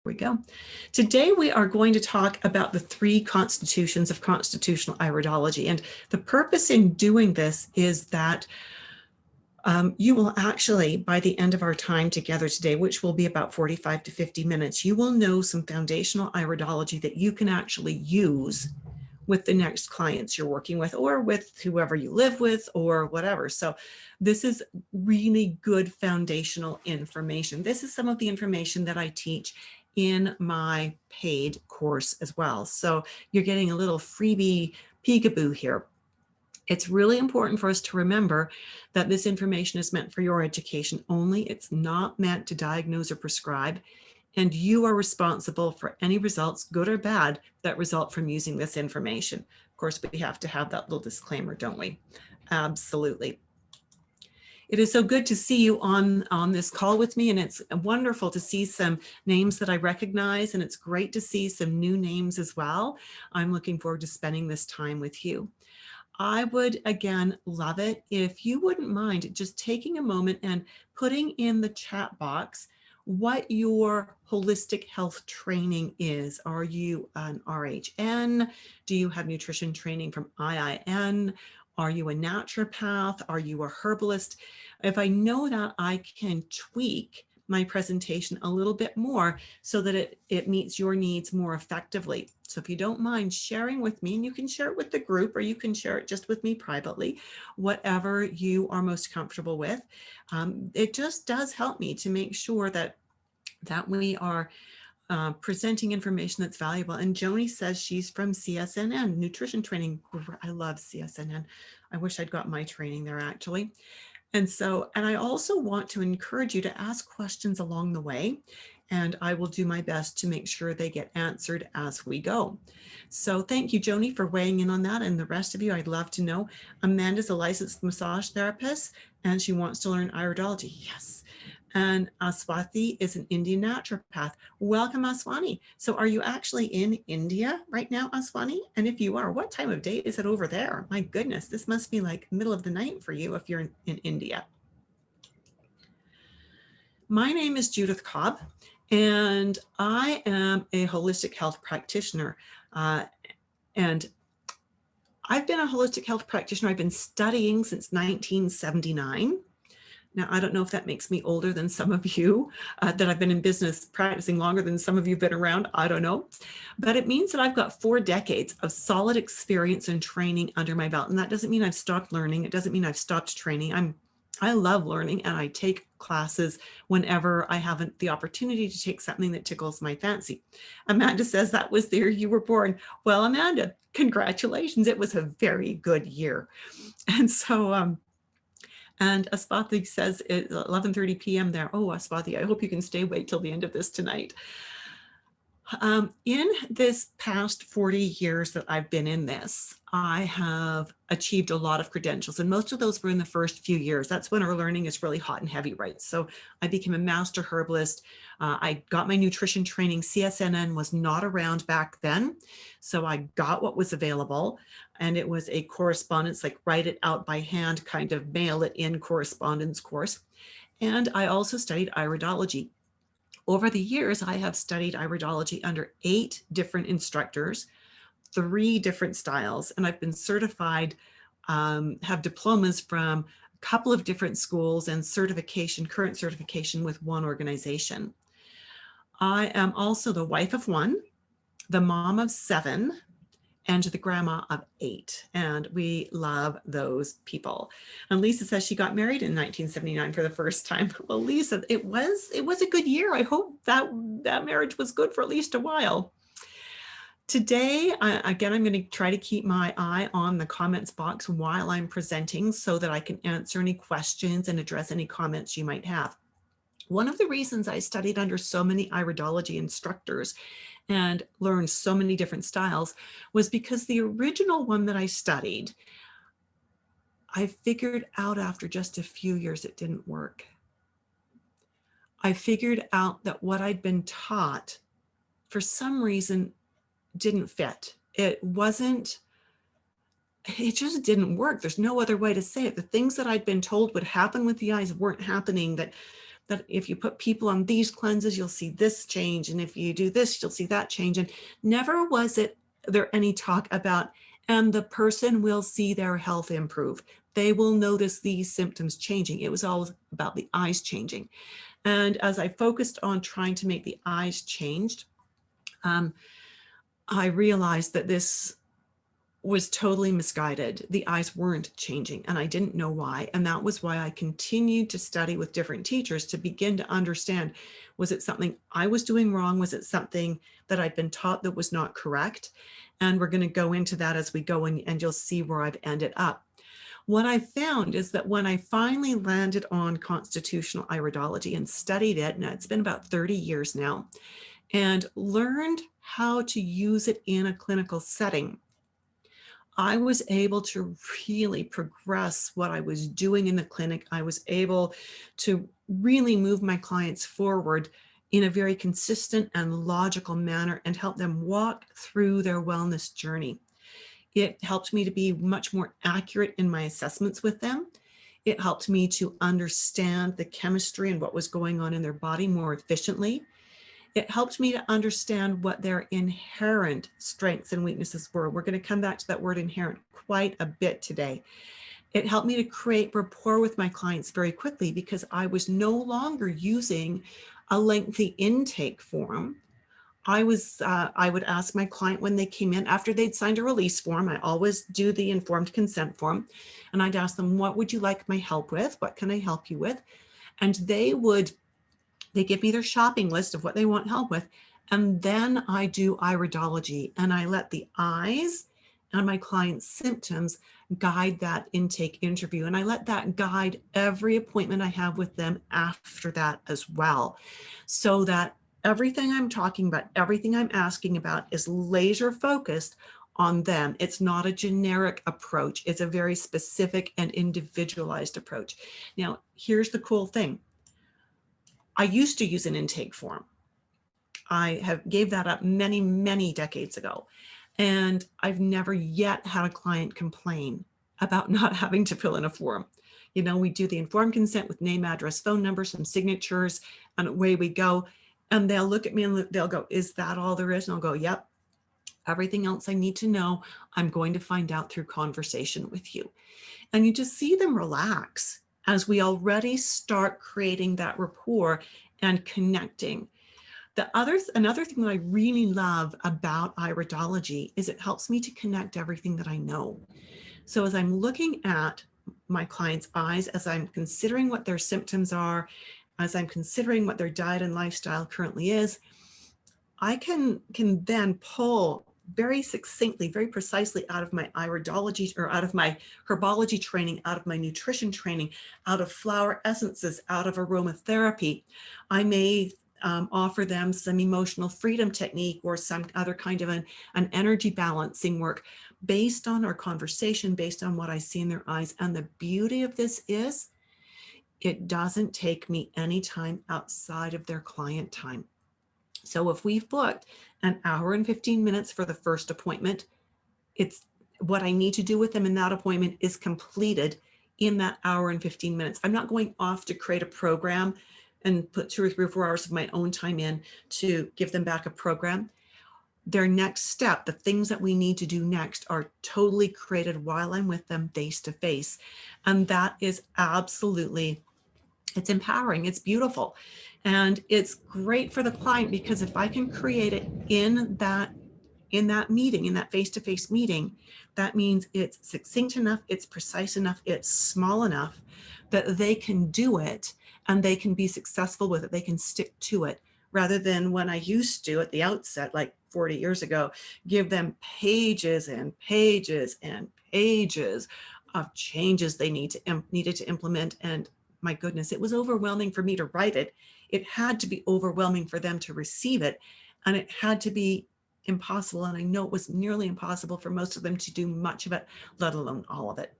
we go. Today we are going to talk about the three constitutions of constitutional iridology. And the purpose in doing this is that you will actually, by the end of our time together today, which will be about 45 to 50 minutes, you will know some foundational iridology that you can actually use with the next clients you're working with, or with whoever you live with, or whatever. So this is really good foundational information. This is some of the information that I teach in my paid course as well. So you're getting a little freebie peekaboo here. It's really important for us to remember that this information is meant for your education only. It's not meant to diagnose or prescribe, and you are responsible for any results, good or bad, that result from using this information. Of course, we have to have that little disclaimer, don't we? Absolutely. It is so good to see you on this call with me, and it's wonderful to see some names that I recognize, and it's great to see some new names as well. I'm looking forward to spending this time with you. I would, again, love it if you wouldn't mind just taking a moment and putting in the chat box what your holistic health training is. Are you an RHN? Do you have nutrition training from IIN? Are you a naturopath? Are you a herbalist? If I know that, I can tweak my presentation a little bit more so that it meets your needs more effectively. So if you don't mind sharing with me, and you can share it with the group, or you can share it just with me privately, whatever you are most comfortable with. It just does help me to make sure that we are presenting information that's valuable. And Joni says she's from CSNN, nutrition training. I love CSNN. I wish I'd got my training there actually. And I also want to encourage you to ask questions along the way, and I will do my best to make sure they get answered as we go. So thank you, Joni, for weighing in on that. And the rest of you, I'd love to know. Amanda's a licensed massage therapist, and she wants to learn iridology. Yes. And Aswati is an Indian naturopath. Welcome, Aswani. So are you actually in India right now, Aswani? And if you are, what time of day is it over there? My goodness, this must be like middle of the night for you if you're in India. My name is Judith Cobb, and I am a holistic health practitioner. And I've been a holistic health practitioner. I've been studying since 1979. Now, I don't know if that makes me older than some of you, that I've been in business practicing longer than some of you have been around. I don't know. But it means that I've got 4 decades of solid experience and training under my belt. And that doesn't mean I've stopped learning. It doesn't mean I've stopped training. I love learning, and I take classes whenever I have the opportunity to take something that tickles my fancy. Amanda says that was the year you were born. Well, Amanda, congratulations. It was a very good year. And so, and Aswati says it's 11:30 p.m. there. Oh, Aswati, I hope you can stay awake till the end of this tonight. In this past 40 years that I've been in this, I have achieved a lot of credentials, and most of those were in the first few years. That's when our learning is really hot and heavy, right? So I became a master herbalist. I got my nutrition training. CSNN was not around back then, so I got what was available, and it was a correspondence, like write it out by hand, kind of mail it in correspondence course. And I also studied iridology. Over the years, I have studied iridology under 8 different instructors, 3 different styles, and I've been certified, have diplomas from a couple of different schools, and current certification with 1 organization. I am also the wife of 1, the mom of 7, and the grandma of 8, and we love those people. And Lisa says she got married in 1979 for the first time. Well, Lisa, it was a good year. I hope that marriage was good for at least a while. Today, again, I'm going to try to keep my eye on the comments box while I'm presenting so that I can answer any questions and address any comments you might have. One of the reasons I studied under so many iridology instructors and learned so many different styles was because the original one that I studied, I figured out after just a few years it didn't work. I figured out that what I'd been taught for some reason didn't fit. It just didn't work. There's no other way to say it. The things that I'd been told would happen with the eyes weren't happening, that that if you put people on these cleanses, you'll see this change. And if you do this, you'll see that change. And never was there any talk about, and the person will see their health improve. They will notice these symptoms changing. It was always about the eyes changing. And as I focused on trying to make the eyes changed, I realized that this was totally misguided. The eyes weren't changing, and I didn't know why. And that was why I continued to study with different teachers to begin to understand, was it something I was doing wrong? Was it something that I'd been taught that was not correct? And we're going to go into that as we go, and you'll see where I've ended up. What I found is that when I finally landed on constitutional iridology and studied it, and it's been about 30 years now, and learned how to use it in a clinical setting, I was able to really progress what I was doing in the clinic. I was able to really move my clients forward in a very consistent and logical manner and help them walk through their wellness journey. It helped me to be much more accurate in my assessments with them. It helped me to understand the chemistry and what was going on in their body more efficiently. It helped me to understand what their inherent strengths and weaknesses were. We're going to come back to that word inherent quite a bit today. It helped me to create rapport with my clients very quickly because I was no longer using a lengthy intake form. I would ask my client when they came in after they'd signed a release form. I always do the informed consent form, and I'd ask them, what would you like my help with? What can I help you with? And they give me their shopping list of what they want help with. And then I do iridology, and I let the eyes and my client's symptoms guide that intake interview. And I let that guide every appointment I have with them after that as well, so that everything I'm talking about, everything I'm asking about is laser focused on them. It's not a generic approach. It's a very specific and individualized approach. Now, here's the cool thing. I used to use an intake form. I gave that up many, many decades ago. And I've never yet had a client complain about not having to fill in a form. You know, we do the informed consent with name, address, phone number, some signatures, and away we go. And they'll look at me and they'll go, is that all there is? And I'll go, yep. Everything else I need to know, I'm going to find out through conversation with you. And you just see them relax as we already start creating that rapport and connecting. Another thing that I really love about iridology is it helps me to connect everything that I know. So as I'm looking at my client's eyes, as I'm considering what their symptoms are, as I'm considering what their diet and lifestyle currently is, I can then pull very succinctly, very precisely out of my iridology or out of my herbology training, out of my nutrition training, out of flower essences, out of aromatherapy. I may offer them some emotional freedom technique or some other kind of an energy balancing work based on our conversation, based on what I see in their eyes. And the beauty of this is it doesn't take me any time outside of their client time. So if we've booked an hour and 15 minutes for the first appointment, it's what I need to do with them in that appointment is completed in that hour and 15 minutes. I'm not going off to create a program and put 2 or 3 or 4 hours of my own time in to give them back a program. Their next step, the things that we need to do next, are totally created while I'm with them face to face. And that is absolutely, it's empowering, it's beautiful. And it's great for the client because if I can create it in that meeting, in that face-to-face meeting, that means it's succinct enough, it's precise enough, it's small enough that they can do it and they can be successful with it. They can stick to it rather than when I used to at the outset, like 40 years ago, give them pages and pages and pages of changes they needed to implement. And my goodness, it was overwhelming for me to write it. It had to be overwhelming for them to receive it. And it had to be impossible. And I know it was nearly impossible for most of them to do much of it, let alone all of it.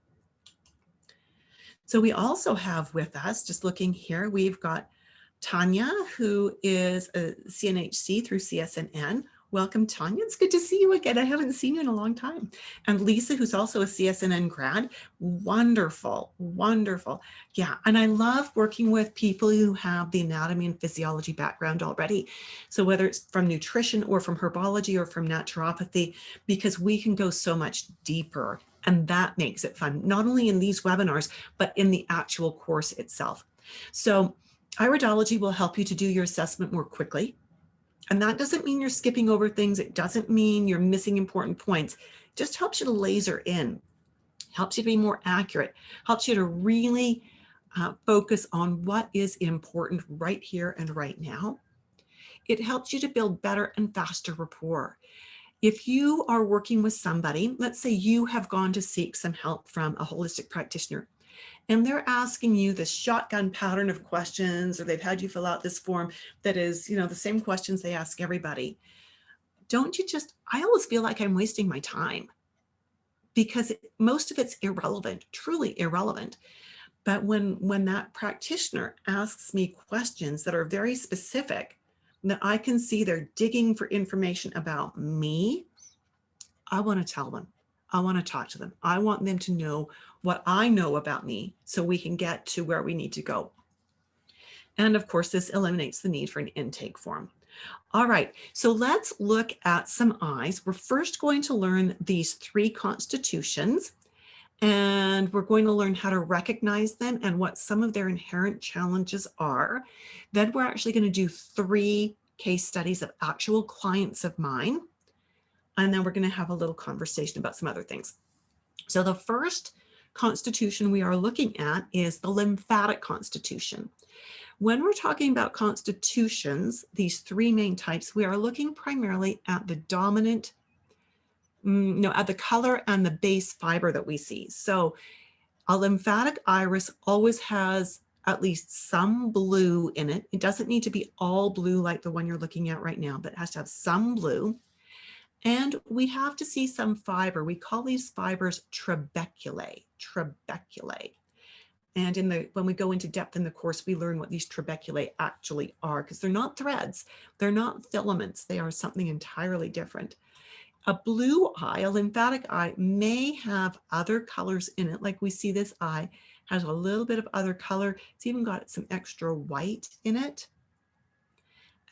So we also have with us, just looking here, we've got Tanya, who is a CNHC through CSNN, Welcome, Tanya. It's good to see you again. I haven't seen you in a long time. And Lisa, who's also a CSNN grad. Wonderful, wonderful. Yeah, and I love working with people who have the anatomy and physiology background already. So whether it's from nutrition or from herbology or from naturopathy, because we can go so much deeper, and that makes it fun, not only in these webinars, but in the actual course itself. So Iridology will help you to do your assessment more quickly. And that doesn't mean you're skipping over things. It doesn't mean you're missing important points. It just helps you to laser in, helps you to be more accurate, helps you to really focus on what is important right here and right now. It helps you to build better and faster rapport. If you are working with somebody, let's say you have gone to seek some help from a holistic practitioner, and they're asking you this shotgun pattern of questions, or they've had you fill out this form that is, the same questions they ask everybody. Don't you just, I always feel like I'm wasting my time because most of it's irrelevant, truly irrelevant. But when that practitioner asks me questions that are very specific, that I can see they're digging for information about me, I want to tell them. I want to talk to them. I want them to know what I know about me so we can get to where we need to go. And of course, this eliminates the need for an intake form. All right, so let's look at some eyes. We're first going to learn these three constitutions, and we're going to learn how to recognize them and what some of their inherent challenges are. Then we're actually going to do 3 case studies of actual clients of mine. And then we're going to have a little conversation about some other things. So the first constitution we are looking at is the lymphatic constitution. When we're talking about constitutions, these 3 main types, we are looking primarily at the dominant, at the color and the base fiber that we see. So a lymphatic iris always has at least some blue in it. It doesn't need to be all blue like the one you're looking at right now, but it has to have some blue. And we have to see some fiber. We call these fibers trabeculae. And when we go into depth in the course, we learn what these trabeculae actually are, because they're not threads, they're not filaments, they are something entirely different. A blue eye, a lymphatic eye, may have other colors in it, like we see this eye has a little bit of other color. It's even got some extra white in it.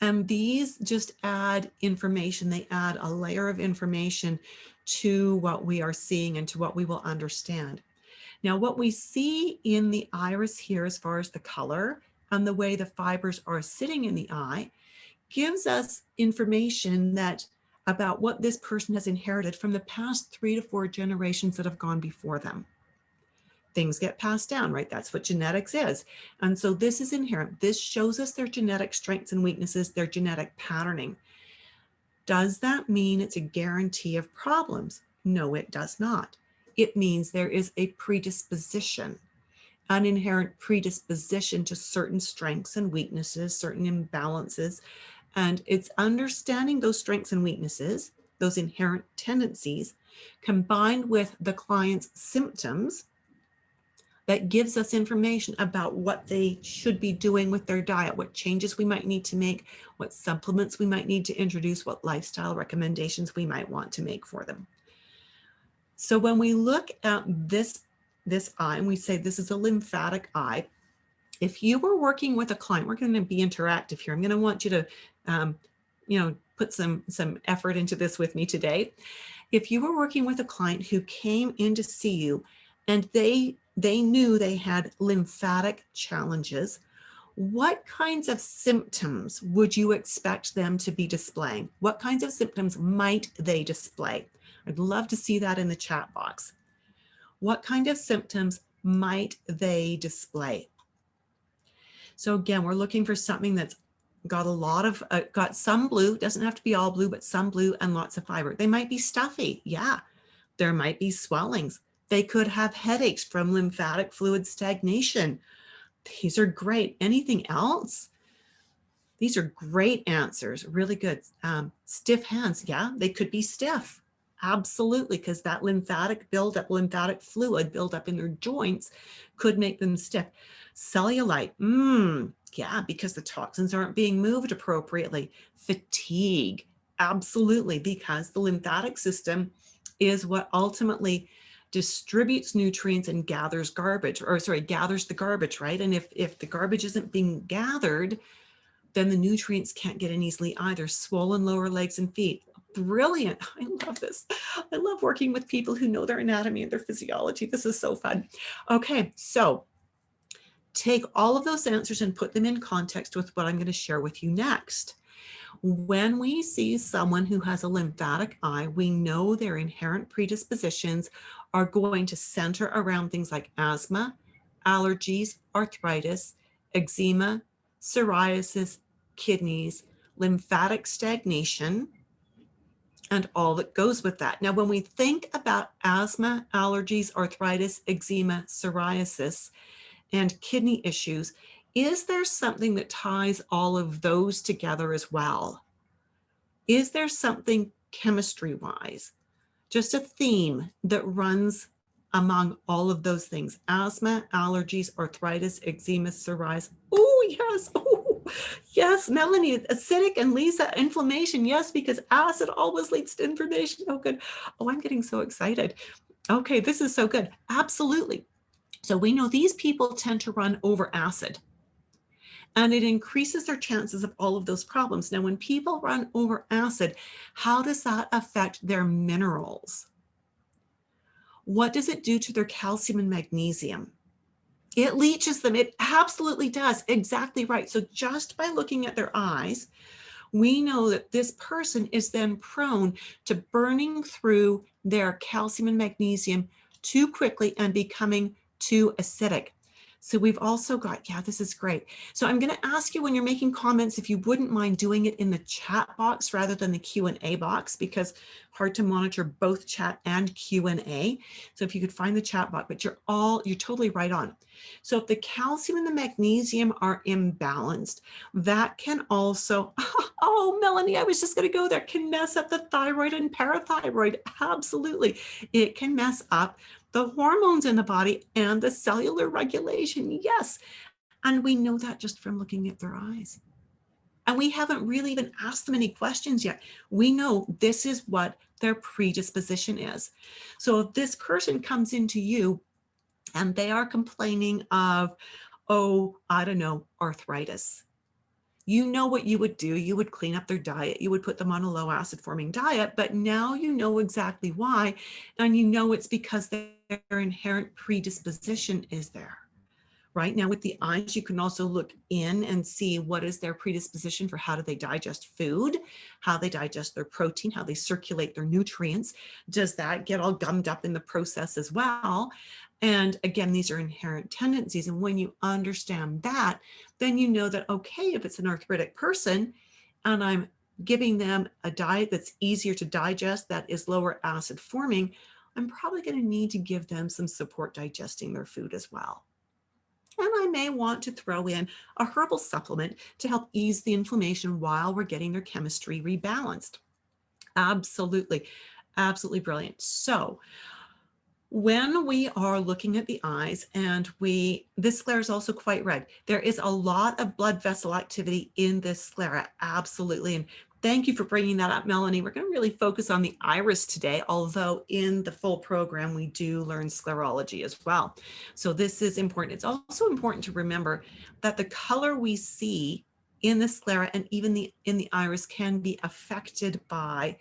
And these just add information. They add a layer of information to what we are seeing and to what we will understand. Now, what we see in the iris here, as far as the color and the way the fibers are sitting in the eye, gives us information about what this person has inherited from the past 3 to 4 generations that have gone before them. Things get passed down, right? That's what genetics is. And so this is inherent. This shows us their genetic strengths and weaknesses, their genetic patterning. Does that mean it's a guarantee of problems? No, it does not. It means there is a predisposition, an inherent predisposition to certain strengths and weaknesses, certain imbalances. And it's understanding those strengths and weaknesses, those inherent tendencies, combined with the client's symptoms, that gives us information about what they should be doing with their diet, what changes we might need to make, what supplements we might need to introduce, what lifestyle recommendations we might want to make for them. So when we look at this eye and we say this is a lymphatic eye, if you were working with a client, we're going to be interactive here. I'm going to want you to, put some effort into this with me today. If you were working with a client who came in to see you and they knew they had lymphatic challenges, what kinds of symptoms would you expect them to be displaying? What kinds of symptoms might they display? I'd love to see that in the chat box. What kind of symptoms might they display? So again, we're looking for something that's got a lot of, got some blue, doesn't have to be all blue, but some blue and lots of fiber. They might be stuffy. Yeah. There might be swellings. They could have headaches from lymphatic fluid stagnation. These are great. Anything else? These are great answers. Really good. Stiff hands. Yeah, they could be stiff. Absolutely, because that lymphatic buildup, lymphatic fluid buildup in their joints could make them stiff. Cellulite. Yeah, because the toxins aren't being moved appropriately. Fatigue. Absolutely, because the lymphatic system is what ultimately distributes nutrients and gathers garbage, or sorry, gathers the garbage, right? And if the garbage isn't being gathered, then the nutrients can't get in easily either. Swollen lower legs and feet. Brilliant. I love this. I love working with people who know their anatomy and their physiology. This is so fun. Okay, so take all of those answers and put them in context with what I'm going to share with you next. When we see someone who has a lymphatic eye, we know their inherent predispositions are going to center around things like asthma, allergies, arthritis, eczema, psoriasis, kidneys, lymphatic stagnation, and all that goes with that. Now, when we think about asthma, allergies, arthritis, eczema, psoriasis, and kidney issues, is there something that ties all of those together as well? Is there something chemistry-wise, just a theme that runs among all of those things? Asthma, allergies, arthritis, eczema, psoriasis. Oh, yes. Oh, yes, Melanie, acidic, and Lisa, inflammation. Yes, because acid always leads to inflammation. Oh, good. Oh, I'm getting so excited. Okay, this is so good. Absolutely. So we know these people tend to run over acid, and it increases their chances of all of those problems. Now, when people run over acid, how does that affect their minerals? What does it do to their calcium and magnesium? It leaches them. It absolutely does. Exactly right. So just by looking at their eyes, we know that this person is then prone to burning through their calcium and magnesium too quickly and becoming too acidic. So we've also got, yeah, this is great. So I'm going to ask you when you're making comments, if you wouldn't mind doing it in the chat box rather than the Q&A box, because hard to monitor both chat and Q&A. So if you could find the chat box, but you're totally right on. So if the calcium and the magnesium are imbalanced, that can also, oh, Melanie, I was just going to go there, can mess up the thyroid and parathyroid. Absolutely. It can mess up the hormones in the body and the cellular regulation. Yes. And we know that just from looking at their eyes. And we haven't really even asked them any questions yet. We know this is what their predisposition is. So if this person comes into you and they are complaining of, oh, I don't know, arthritis, you know what you would do. You would clean up their diet. You would put them on a low acid forming diet, but now you know exactly why. And you know it's because their inherent predisposition is there. Right now with the eyes, you can also look in and see what is their predisposition for how do they digest food, how they digest their protein, how they circulate their nutrients. Does that get all gummed up in the process as well? And again, these are inherent tendencies. And when you understand that, then you know that, okay, if it's an arthritic person and I'm giving them a diet that's easier to digest, that is lower acid forming, I'm probably going to need to give them some support digesting their food as well. And I may want to throw in a herbal supplement to help ease the inflammation while we're getting their chemistry rebalanced. Absolutely, absolutely brilliant. So when we are looking at the eyes and this sclera is also quite red, there is a lot of blood vessel activity in this sclera, absolutely. And thank you for bringing that up, Melanie. We're going to really focus on the iris today, although in the full program, we do learn sclerology as well. So this is important. It's also important to remember that the color we see in the sclera and even in the iris can be affected by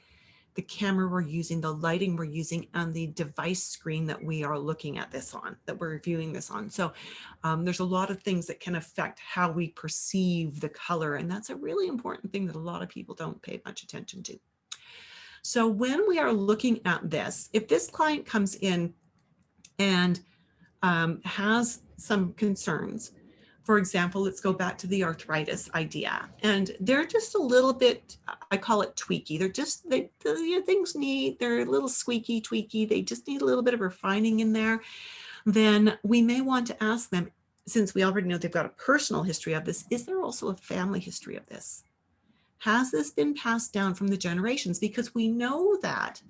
the camera we're using, the lighting we're using, and the device screen that we are looking at this on, that we're viewing this on. So there's a lot of things that can affect how we perceive the color. And that's a really important thing that a lot of people don't pay much attention to. So when we are looking at this, if this client comes in and has some concerns, for example, let's go back to the arthritis idea. And they're just a little bit, I call it tweaky. They're a little squeaky, tweaky. They just need a little bit of refining in there. Then we may want to ask them, since we already know they've got a personal history of this, is there also a family history of this? Has this been passed down from the generations? Because we know that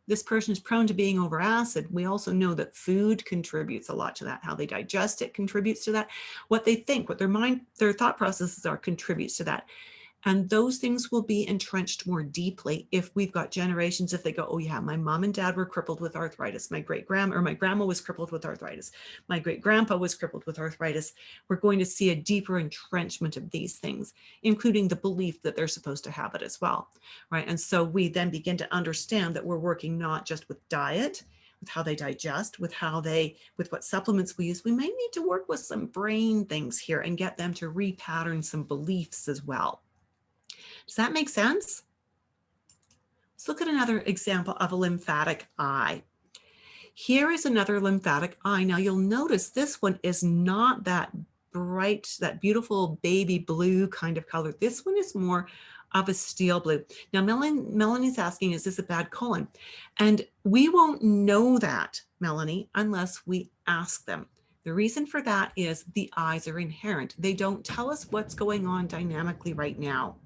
this person is prone to being over acid. We also know that food contributes a lot to that. How they digest it contributes to that. What they think, what their thought processes are contributes to that. And those things will be entrenched more deeply if we've got generations, if they go, oh yeah, my mom and dad were crippled with arthritis. My grandma was crippled with arthritis. My great grandpa was crippled with arthritis. We're going to see a deeper entrenchment of these things, including the belief that they're supposed to have it as well, right? And so we then begin to understand that we're working not just with diet, with how they digest, with what supplements we use. We may need to work with some brain things here and get them to repattern some beliefs as well. Does that make sense? Let's look at another example of a lymphatic eye. Here is another lymphatic eye. Now you'll notice this one is not that bright, that beautiful baby blue kind of color. This one is more of a steel blue. Now Melanie's asking, is this a bad colon? And we won't know that, Melanie, unless we ask them. The reason for that is the eyes are inherent. They don't tell us what's going on dynamically right now.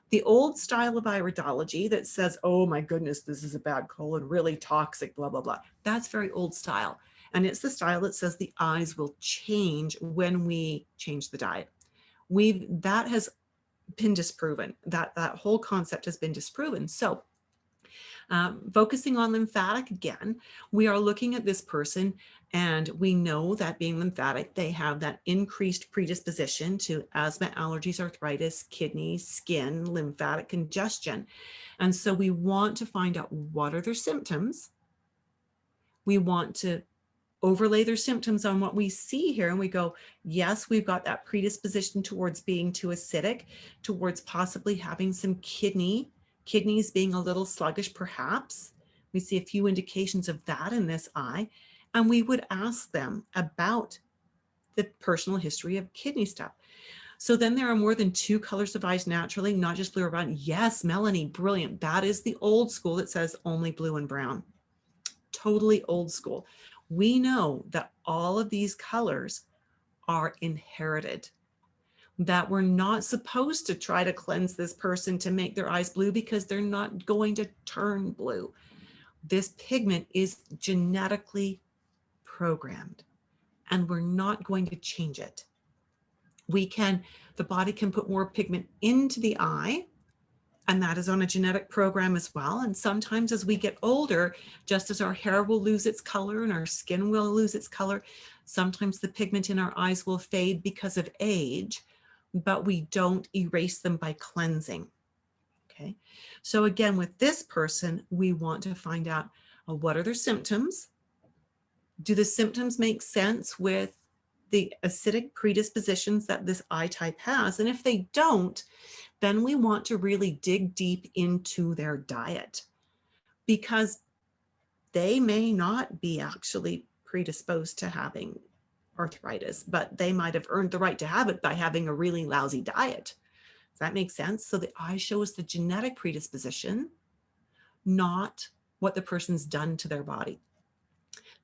The old style of iridology that says, oh my goodness, this is a bad colon, really toxic, blah, blah, blah. That's very old style. And it's the style that says the eyes will change when we change the diet. That has been disproven. That whole concept has been disproven. So focusing on lymphatic again, we are looking at this person and we know that being lymphatic, they have that increased predisposition to asthma, allergies, arthritis, kidneys, skin, lymphatic congestion. And so we want to find out what are their symptoms. We want to overlay their symptoms on what we see here. And we go, yes, we've got that predisposition towards being too acidic, towards possibly having some kidneys being a little sluggish, perhaps. We see a few indications of that in this eye. And we would ask them about the personal history of kidney stuff. So then there are more than 2 colors of eyes naturally, not just blue or brown. Yes, Melanie, brilliant. That is the old school that says only blue and brown. Totally old school. We know that all of these colors are inherited, that we're not supposed to try to cleanse this person to make their eyes blue because they're not going to turn blue. This pigment is genetically programmed and we're not going to change it. The body can put more pigment into the eye, and that is on a genetic program as well. And sometimes as we get older, just as our hair will lose its color and our skin will lose its color, sometimes the pigment in our eyes will fade because of age, but we don't erase them by cleansing. Okay. So again, with this person, we want to find out what are their symptoms? Do the symptoms make sense with the acidic predispositions that this eye type has? And if they don't, then we want to really dig deep into their diet, because they may not be actually predisposed to having arthritis, but they might have earned the right to have it by having a really lousy diet. Does that make sense? So the eye shows the genetic predisposition, not what the person's done to their body.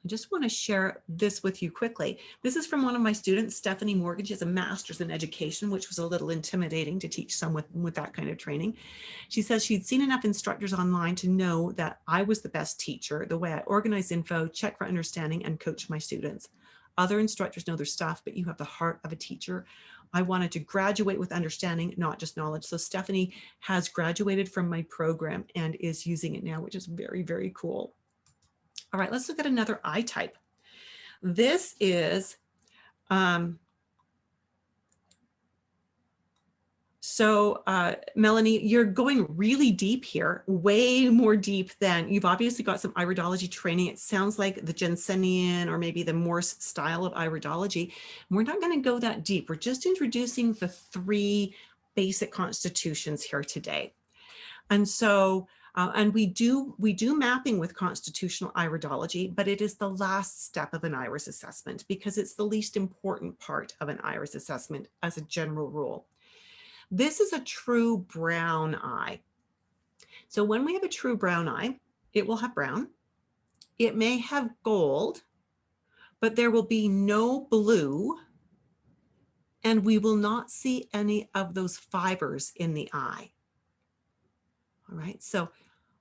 I just want to share this with you quickly. This is from one of my students, Stephanie Morgan. She has a master's in education, which was a little intimidating to teach someone with that kind of training. She says she'd seen enough instructors online to know that I was the best teacher, the way I organize info, check for understanding, and coach my students. Other instructors know their stuff, but you have the heart of a teacher. I wanted to graduate with understanding, not just knowledge. So Stephanie has graduated from my program and is using it now, which is very, very cool. All right, let's look at another eye type. This is, Melanie, you're going really deep here, way more deep than, you've obviously got some iridology training. It sounds like the Jensenian or maybe the Morse style of iridology. We're not going to go that deep. We're just introducing the 3 basic constitutions here today. And so, and we do mapping with constitutional iridology, but it is the last step of an iris assessment because it's the least important part of an iris assessment as a general rule. This is a true brown eye. So when we have a true brown eye, it will have brown. It may have gold, but there will be no blue, and we will not see any of those fibers in the eye. All right, so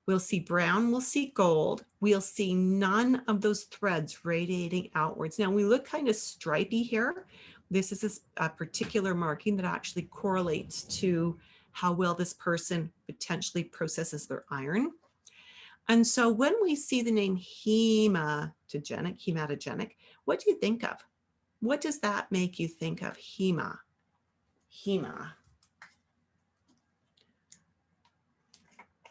we'll see brown, we'll see gold, we'll see none of those threads radiating outwards. Now we look kind of stripy here. This is a particular marking that actually correlates to how well this person potentially processes their iron. And so when we see the name hematogenic, what do you think of? What does that make you think of? Hema.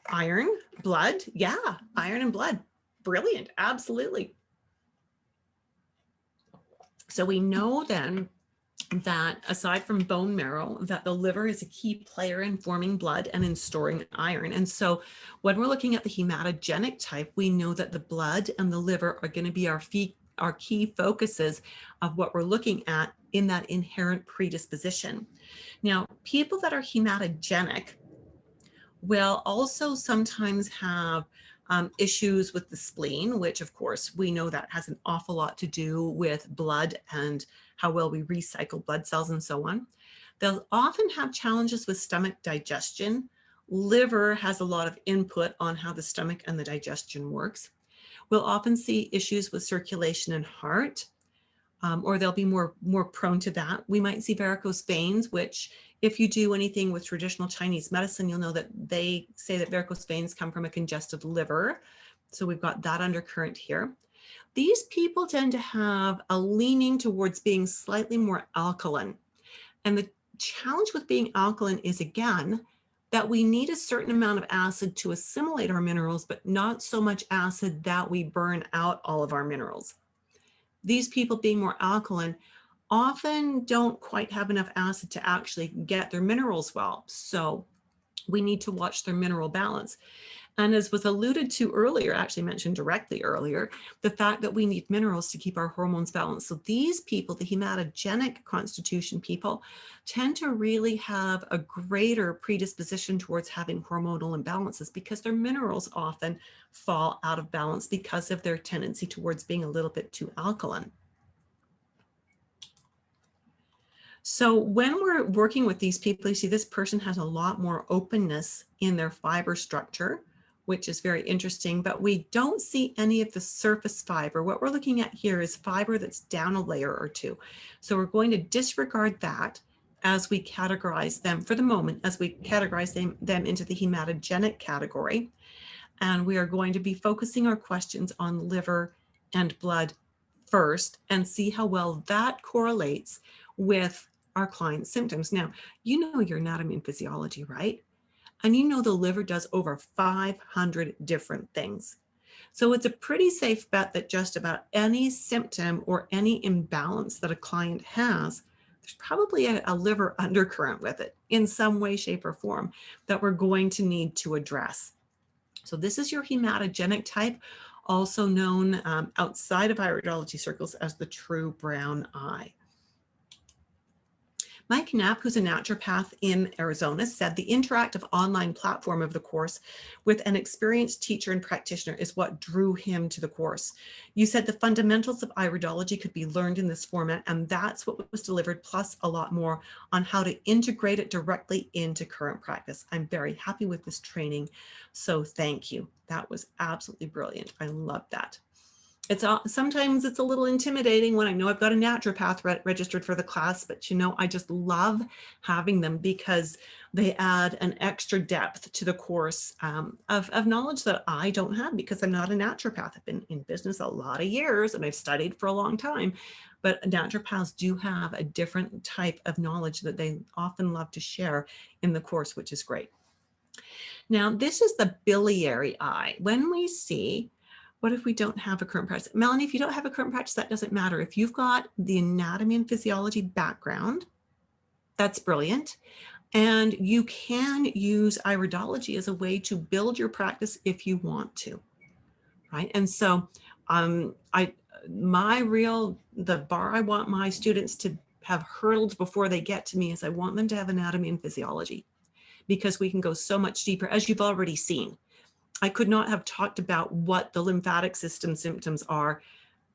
Iron, blood. Yeah, iron and blood. Brilliant. Absolutely. So we know then that aside from bone marrow, that the liver is a key player in forming blood and in storing iron. And so when we're looking at the hematogenic type, we know that the blood and the liver are going to be our key focuses of what we're looking at in that inherent predisposition. Now, people that are hematogenic will also sometimes have issues with the spleen, which of course we know that has an awful lot to do with blood and how well we recycle blood cells and so on. They'll often have challenges with stomach digestion. Liver has a lot of input on how the stomach and the digestion works. We'll often see issues with circulation and heart, or they'll be more prone to that. We might see varicose veins, which if you do anything with traditional Chinese medicine, you'll know that they say that varicose veins come from a congested liver. So we've got that undercurrent here. These people tend to have a leaning towards being slightly more alkaline. And the challenge with being alkaline is, again, that we need a certain amount of acid to assimilate our minerals, but not so much acid that we burn out all of our minerals. These people being more alkaline often don't quite have enough acid to actually get their minerals well. So we need to watch their mineral balance. And as was alluded to earlier, actually mentioned directly earlier, the fact that we need minerals to keep our hormones balanced. So these people, the hematogenic constitution people, tend to really have a greater predisposition towards having hormonal imbalances because their minerals often fall out of balance because of their tendency towards being a little bit too alkaline. So when we're working with these people, you see this person has a lot more openness in their fiber structure, which is very interesting, but we don't see any of the surface fiber. What we're looking at here is fiber that's down a layer or two. So we're going to disregard that as we categorize them for the moment, as we categorize them into the hematogenic category. And we are going to be focusing our questions on liver and blood first and see how well that correlates with our client's symptoms. Now, you know your anatomy and physiology, right? And you know the liver does over 500 different things. So it's a pretty safe bet that just about any symptom or any imbalance that a client has, there's probably a liver undercurrent with it in some way, shape, or form that we're going to need to address. So this is your hematogenic type, also known outside of iridology circles as the true brown eye. Mike Knapp, who's a naturopath in Arizona, said the interactive online platform of the course with an experienced teacher and practitioner is what drew him to the course. You said the fundamentals of iridology could be learned in this format, and that's what was delivered, plus a lot more on how to integrate it directly into current practice. I'm very happy with this training, so thank you. That was absolutely brilliant. I love that. Sometimes it's a little intimidating when I know I've got a naturopath registered for the class, but you know, I just love having them because they add an extra depth to the course of knowledge that I don't have because I'm not a naturopath. I've been in business a lot of years and I've studied for a long time, but naturopaths do have a different type of knowledge that they often love to share in the course, which is great. Now, this is the biliary eye. When we see, what if we don't have a current practice? Melanie, if you don't have a current practice, that doesn't matter. If you've got the anatomy and physiology background, that's brilliant. And you can use iridology as a way to build your practice if you want to, right? And so the bar I want my students to have hurdled before they get to me is I want them to have anatomy and physiology because we can go so much deeper, as you've already seen. I could not have talked about what the lymphatic system symptoms are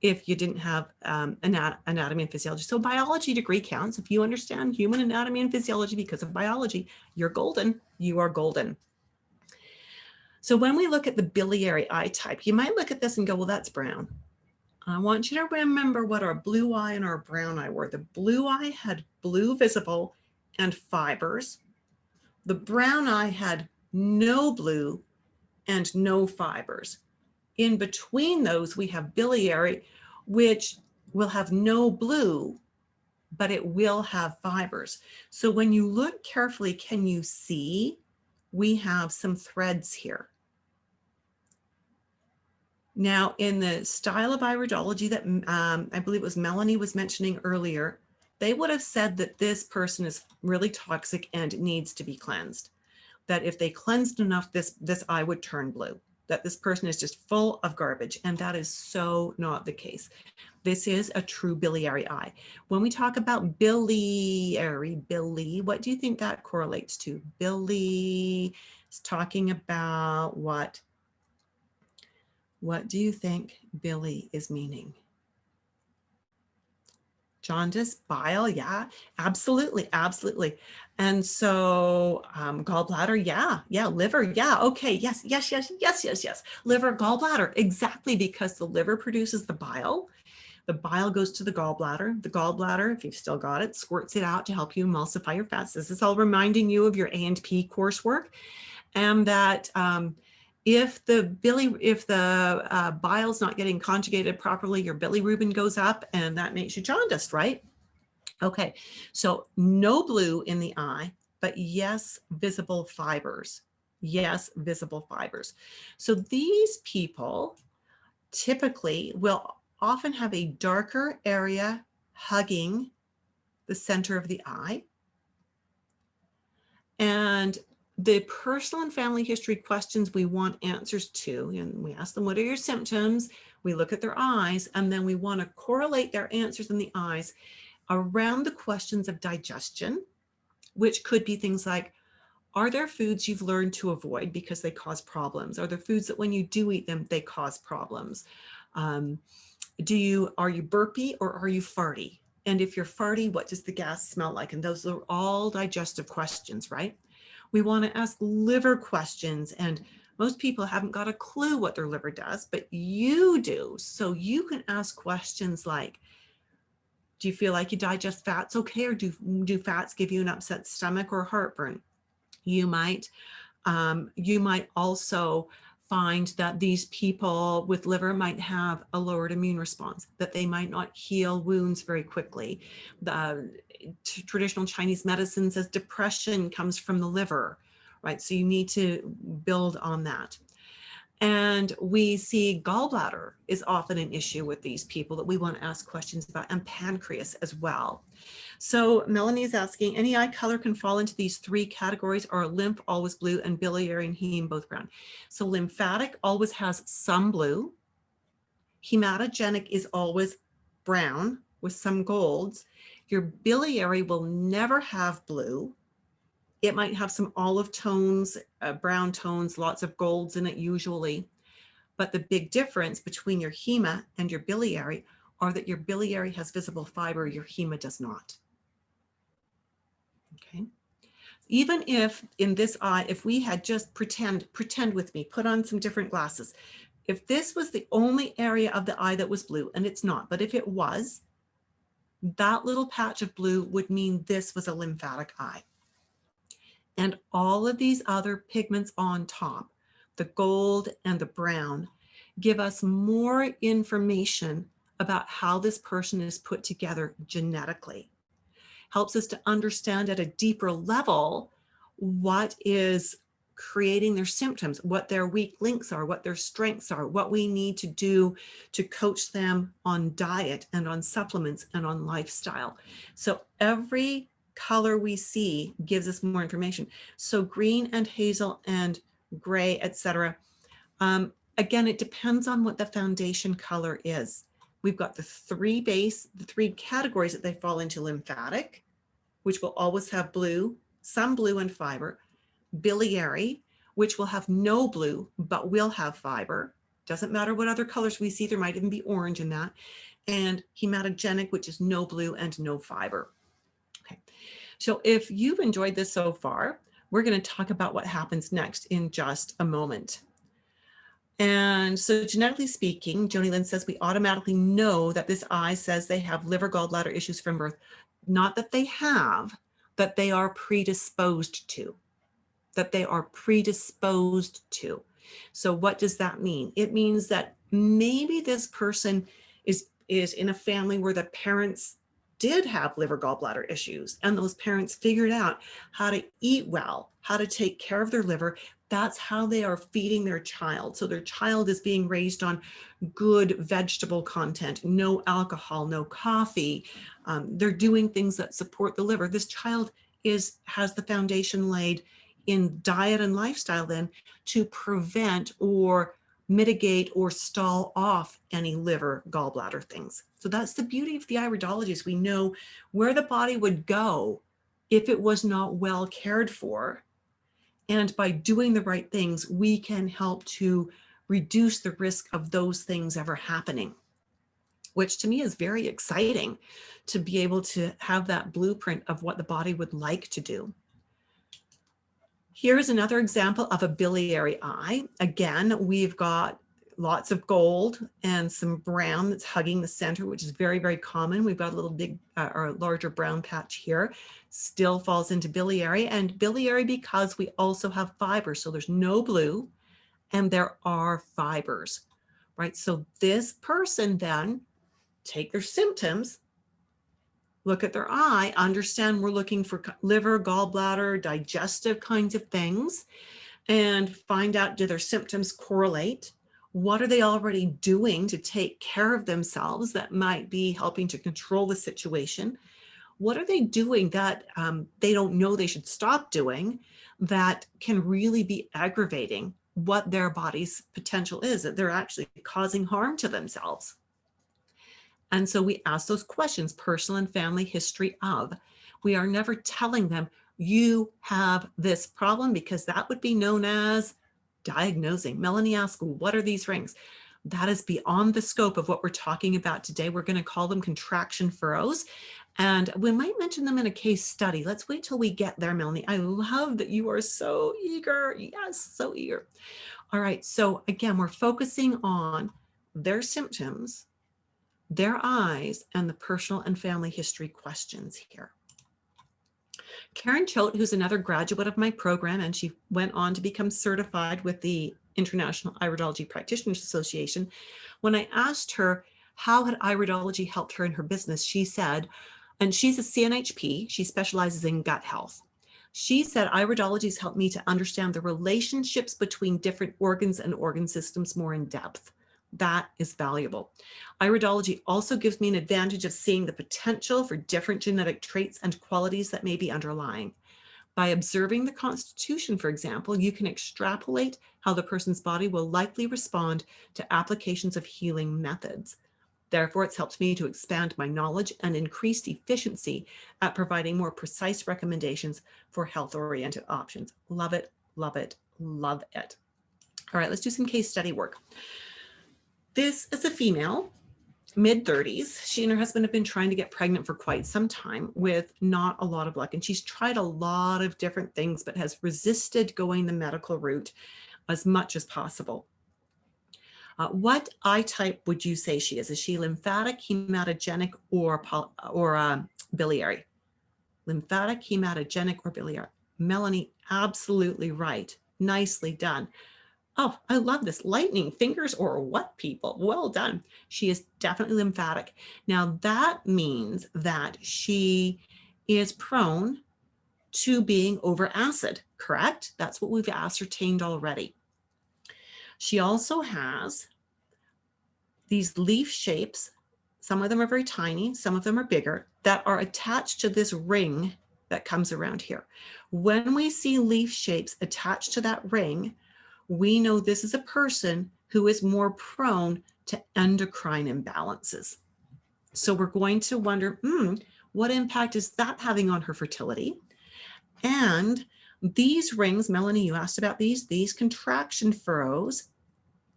if you didn't have anatomy and physiology. So biology degree counts. If you understand human anatomy and physiology because of biology, you're golden. You are golden. So when we look at the biliary eye type, you might look at this and go, well, that's brown. I want you to remember what our blue eye and our brown eye were. The blue eye had blue visible and fibers. The brown eye had no blue and no fibers. In between those, we have biliary, which will have no blue, but it will have fibers. So when you look carefully, can you see we have some threads here? Now, in the style of iridology that I believe it was Melanie was mentioning earlier, they would have said that this person is really toxic and needs to be cleansed. That if they cleansed enough, this eye would turn blue. That this person is just full of garbage, and that is so not the case. This is a true biliary eye. When we talk about biliary, what do you think that correlates to? Billy is talking about what? What do you think Billy is meaning? Jaundice, bile, yeah, absolutely, absolutely. And so gallbladder, yeah, liver, yeah, okay, yes. Liver, gallbladder, exactly, because the liver produces the bile. The bile goes to the gallbladder. The gallbladder, if you've still got it, squirts it out to help you emulsify your fats. This is all reminding you of your A&P coursework, and that if the bile's not getting conjugated properly, your bilirubin goes up, and that makes you jaundiced, right? Okay, so no blue in the eye, but yes, visible fibers. Yes, visible fibers. So these people typically will often have a darker area hugging the center of the eye. And the personal and family history questions we want answers to, and we ask them, what are your symptoms? We look at their eyes, and then we want to correlate their answers in the eyes around the questions of digestion, which could be things like, are there foods you've learned to avoid because they cause problems? Are there foods that when you do eat them, they cause problems? Are you burpy or are you farty? And if you're farty, what does the gas smell like? And those are all digestive questions, right? We want to ask liver questions, and most people haven't got a clue what their liver does, but you do. So you can ask questions like, do you feel like you digest fats okay? Or do fats give you an upset stomach or heartburn? You might also find that these people with liver might have a lowered immune response, that they might not heal wounds very quickly. The traditional Chinese medicine says depression comes from the liver, right? So you need to build on that. And we see gallbladder is often an issue with these people that we want to ask questions about, and pancreas as well. So Melanie is asking, any eye color can fall into these three categories, or lymph always blue and biliary and heme both brown? So lymphatic always has some blue. Hematogenic is always brown with some golds. Your biliary will never have blue. It might have some olive tones, brown tones, lots of golds in it usually. But the big difference between your hema and your biliary are that your biliary has visible fiber, your hema does not. Okay. Even if in this eye, if we had just pretend with me, put on some different glasses. If this was the only area of the eye that was blue, and it's not, but if it was, that little patch of blue would mean this was a lymphatic eye. And all of these other pigments on top, the gold and the brown, give us more information about how this person is put together genetically. Helps us to understand at a deeper level what is creating their symptoms, what their weak links are, what their strengths are, what we need to do to coach them on diet and on supplements and on lifestyle. So every color we see gives us more information. So green and hazel and gray, etc. Again, it depends on what the foundation color is. We've got the three categories that they fall into: lymphatic, which will always have blue, some blue and fiber; biliary, which will have no blue, but will have fiber. Doesn't matter what other colors we see, there might even be orange in that; and hematogenic, which is no blue and no fiber. Okay, so if you've enjoyed this so far, we're going to talk about what happens next in just a moment. And so genetically speaking, Joni Lynn says we automatically know that this eye says they have liver gallbladder issues from birth. Not that they have, but they are predisposed to. that they are predisposed to. So what does that mean? It means that maybe this person is in a family where the parents did have liver gallbladder issues, and those parents figured out how to eat well, how to take care of their liver. That's how they are feeding their child. So their child is being raised on good vegetable content, no alcohol, no coffee. They're doing things that support the liver. This child has the foundation laid in diet and lifestyle then to prevent or mitigate or stall off any liver gallbladder things. So that's the beauty of the iridology, is we know where the body would go if it was not well cared for. And by doing the right things, we can help to reduce the risk of those things ever happening, which to me is very exciting, to be able to have that blueprint of what the body would like to do. Here's another example of a biliary eye. Again, we've got lots of gold and some brown that's hugging the center, which is very, very common. We've got a little big or larger brown patch here, still falls into biliary, and biliary because we also have fibers. So there's no blue and there are fibers, right? So this person then take their symptoms, look at their eye, understand we're looking for liver, gallbladder, digestive kinds of things, and find out, do their symptoms correlate? What are they already doing to take care of themselves that might be helping to control the situation? What are they doing that they don't know they should stop doing that can really be aggravating what their body's potential is, that they're actually causing harm to themselves? And so we ask those questions, personal and family history of. We are never telling them, you have this problem, because that would be known as diagnosing. Melanie asked, what are these rings? That is beyond the scope of what we're talking about today. We're going to call them contraction furrows, and we might mention them in a case study. Let's wait till we get there, Melanie. I love that you are so eager. Yes, so eager. All right, so again, we're focusing on their symptoms, their eyes, and the personal and family history questions here. Karen Choate, who's another graduate of my program, and she went on to become certified with the International Iridology Practitioners Association. When I asked her how had iridology helped her in her business, she said, and she's a CNHP, she specializes in gut health. She said, iridology has helped me to understand the relationships between different organs and organ systems more in depth. That is valuable. Iridology also gives me an advantage of seeing the potential for different genetic traits and qualities that may be underlying. By observing the constitution, for example, you can extrapolate how the person's body will likely respond to applications of healing methods. Therefore, it's helped me to expand my knowledge and increased efficiency at providing more precise recommendations for health-oriented options. Love it, love it, love it. All right, let's do some case study work. This is a female, mid-30s. She and her husband have been trying to get pregnant for quite some time with not a lot of luck. And she's tried a lot of different things, but has resisted going the medical route as much as possible. What eye type would you say she is? Is she lymphatic, hematogenic, or biliary? Lymphatic, hematogenic, or biliary? Melanie, absolutely right. Nicely done. Oh, I love this. Lightning fingers or what, people? Well done. She is definitely lymphatic. Now that means that she is prone to being over acid, correct? That's what we've ascertained already. She also has these leaf shapes. Some of them are very tiny, some of them are bigger, that are attached to this ring that comes around here. When we see leaf shapes attached to that ring, we know this is a person who is more prone to endocrine imbalances. So we're going to wonder, what impact is that having on her fertility? And these rings, Melanie, you asked about these contraction furrows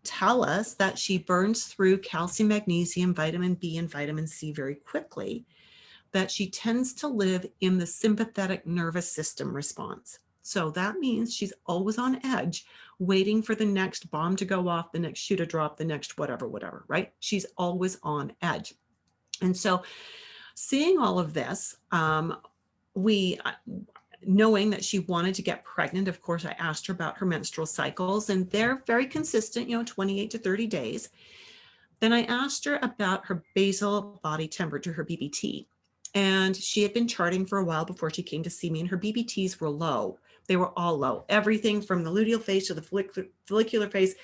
tell us that she burns through calcium, magnesium, vitamin B, and vitamin C very quickly, that she tends to live in the sympathetic nervous system response. So that means she's always on edge, waiting for the next bomb to go off, the next shoe to drop, the next whatever, right? She's always on edge. And so seeing all of this, knowing that she wanted to get pregnant, of course, I asked her about her menstrual cycles, and they're very consistent, 28 to 30 days. Then I asked her about her basal body temperature, her BBT. And she had been charting for a while before she came to see me, and her BBTs were low. They were all low. Everything from the luteal phase to the follicular phase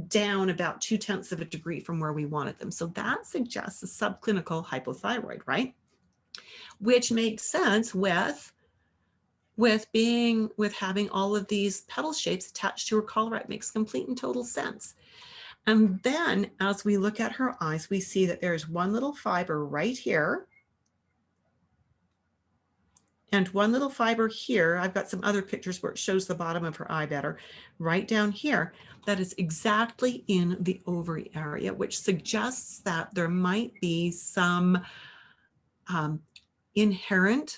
down about 2/10 of a degree from where we wanted them. So that suggests a subclinical hypothyroid, right? Which makes sense with having all of these petal shapes attached to her collarette. Makes complete and total sense. And then as we look at her eyes, we see that there's one little fiber right here and one little fiber here. I've got some other pictures where it shows the bottom of her eye better, right down here. That is exactly in the ovary area, which suggests that there might be some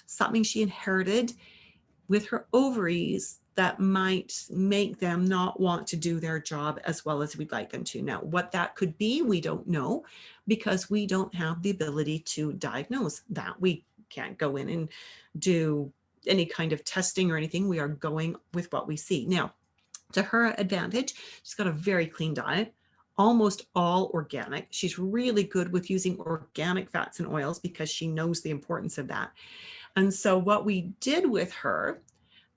something she inherited with her ovaries that might make them not want to do their job as well as we'd like them to. Now, what that could be, we don't know, because we don't have the ability to diagnose that. We can't go in and do any kind of testing or anything. We are going with what we see. Now, to her advantage, she's got a very clean diet, almost all organic. She's really good with using organic fats and oils because she knows the importance of that. And so what we did with her,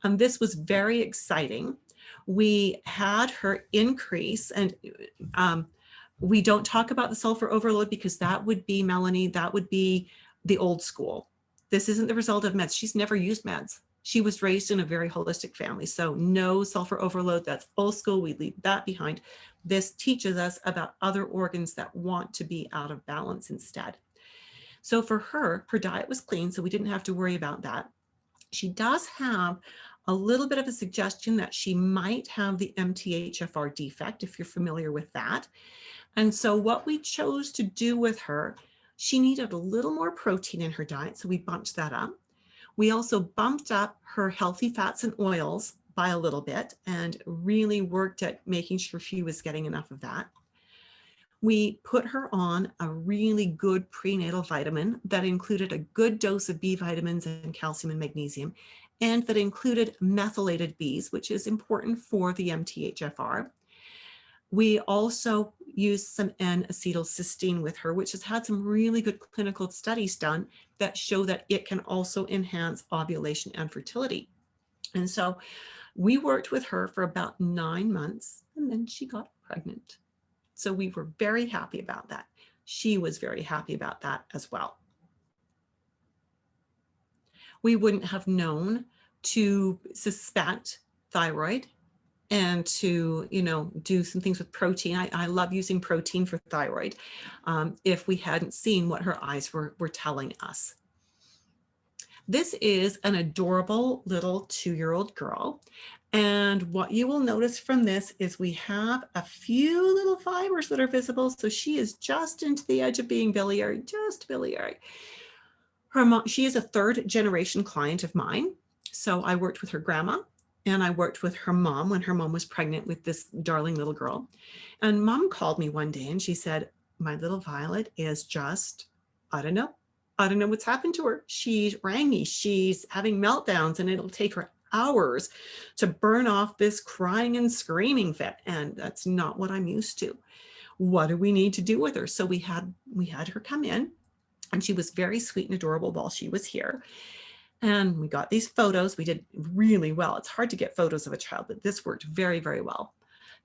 and this was very exciting, we had her increase, and we don't talk about the sulfur overload because that would be, Melanie, that would be the old school. This isn't the result of meds. She's never used meds. She was raised in a very holistic family. So no sulfur overload, that's old school. We leave that behind. This teaches us about other organs that want to be out of balance instead. So for her diet was clean, so we didn't have to worry about that. She does have a little bit of a suggestion that she might have the MTHFR defect, if you're familiar with that. And so what we chose to do with her, she needed a little more protein in her diet, so we bumped that up. We also bumped up her healthy fats and oils by a little bit and really worked at making sure she was getting enough of that. We put her on a really good prenatal vitamin that included a good dose of B vitamins and calcium and magnesium, and that included methylated Bs, which is important for the MTHFR. We also used some N-acetylcysteine with her, which has had some really good clinical studies done that show that it can also enhance ovulation and fertility. And so we worked with her for about 9 months, and then she got pregnant. So we were very happy about that. She was very happy about that as well. We wouldn't have known to suspect thyroid and to, do some things with protein. I love using protein for thyroid if we hadn't seen what her eyes were telling us. This is an adorable little 2-year-old girl. And what you will notice from this is we have a few little fibers that are visible. So she is just into the edge of being biliary, just biliary. Her mom, she is a 3rd-generation client of mine. So I worked with her grandma and I worked with her mom when her mom was pregnant with this darling little girl. And mom called me one day and she said, my little Violet is just, I don't know what's happened to her. She's rangy, she's having meltdowns, and it'll take her hours to burn off this crying and screaming fit. And that's not what I'm used to. What do we need to do with her? So we had her come in, and she was very sweet and adorable while she was here. And we got these photos. We did really well. It's hard to get photos of a child, but this worked very, very well.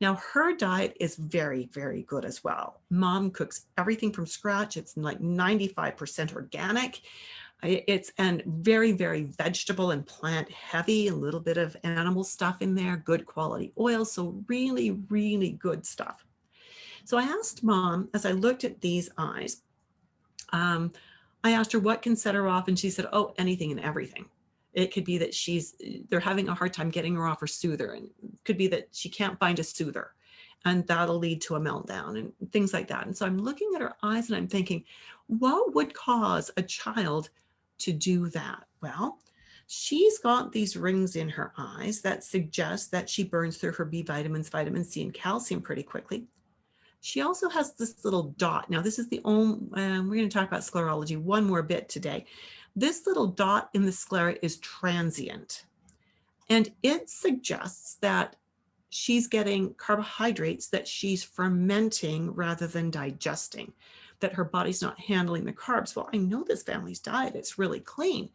Now, her diet is very, very good as well. Mom cooks everything from scratch. It's like 95% organic. And very, very vegetable and plant heavy, a little bit of animal stuff in there, good quality oil. So really, really good stuff. So I asked Mom, as I looked at these eyes, I asked her what can set her off, and she said, oh, anything and everything. It could be that they're having a hard time getting her off her soother, and it could be that she can't find a soother, and that'll lead to a meltdown and things like that. And so I'm looking at her eyes and I'm thinking, what would cause a child to do that? Well, she's got these rings in her eyes that suggest that she burns through her B vitamins, vitamin C, and calcium pretty quickly. She also has this little dot. Now, this is the only, we're going to talk about sclerology one more bit today. This little dot in the sclera is transient. And it suggests that she's getting carbohydrates that she's fermenting rather than digesting, that her body's not handling the carbs. Well, I know this family's diet, it's really clean.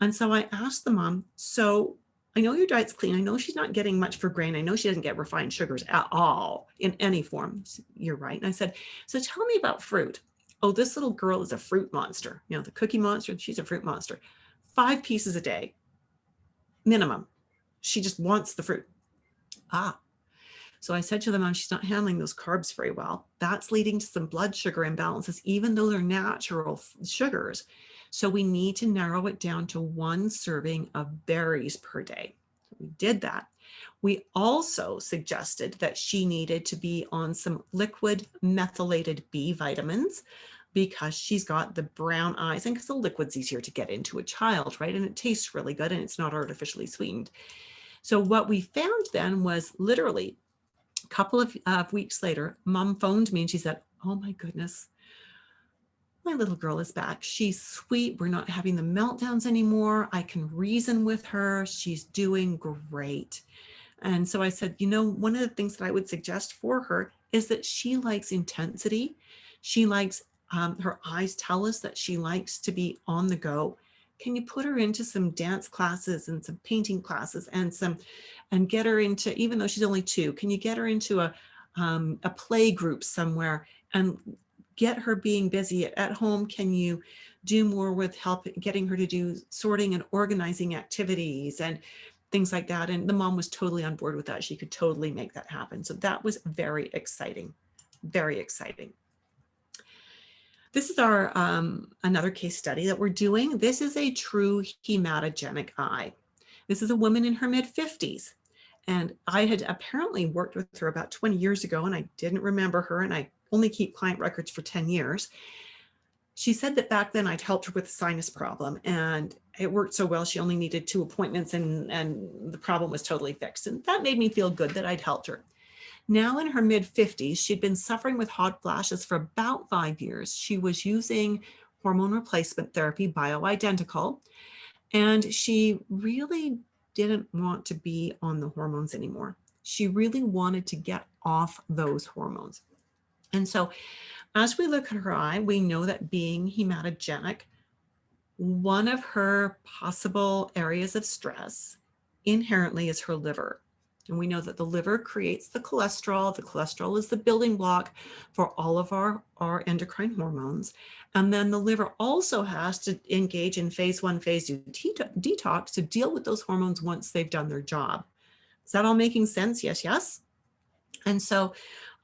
And so I asked the mom, so I know your diet's clean. I know she's not getting much for grain. I know she doesn't get refined sugars at all in any form. You're right. And I said, so tell me about fruit. Oh, this little girl is a fruit monster. You know, the cookie monster, she's a fruit monster. 5 pieces a day, minimum. She just wants the fruit. So I said to the mom, she's not handling those carbs very well. That's leading to some blood sugar imbalances, even though they're natural sugars. So we need to narrow it down to 1 serving of berries per day. We did that. We also suggested that she needed to be on some liquid methylated B vitamins because she's got the brown eyes and because the liquid's easier to get into a child, right? And it tastes really good and it's not artificially sweetened. So what we found then was literally a couple of weeks later, mom phoned me and she said, oh my goodness, my little girl is back. She's sweet. We're not having the meltdowns anymore. I can reason with her. She's doing great. And so I said, you know, one of the things that I would suggest for her is that she likes intensity. She likes, her eyes tell us that she likes to be on the go. Can you put her into some dance classes and some painting classes and get her into, even though she's only 2, can you get her into a play group somewhere and get her being busy at home? Can you do more with getting her to do sorting and organizing activities and things like that? And the mom was totally on board with that. She could totally make that happen. So that was very exciting, very exciting. This is our another case study that we're doing. This is a true hematogenic eye. This is a woman in her mid-50s. And I had apparently worked with her about 20 years ago, and I didn't remember her, and I only keep client records for 10 years. She said that back then I'd helped her with a sinus problem, and it worked so well, she only needed 2 appointments, and the problem was totally fixed. And that made me feel good that I'd helped her. Now in her mid-50s, she'd been suffering with hot flashes for about 5 years. She was using hormone replacement therapy, bioidentical, and she really didn't want to be on the hormones anymore. She really wanted to get off those hormones. And so as we look at her eye, we know that being hematogenic, one of her possible areas of stress inherently is her liver. And we know that the liver creates the cholesterol. The cholesterol is the building block for all of our endocrine hormones. And then the liver also has to engage in phase 1, phase 2 detox to deal with those hormones once they've done their job. Is that all making sense? Yes, yes. And so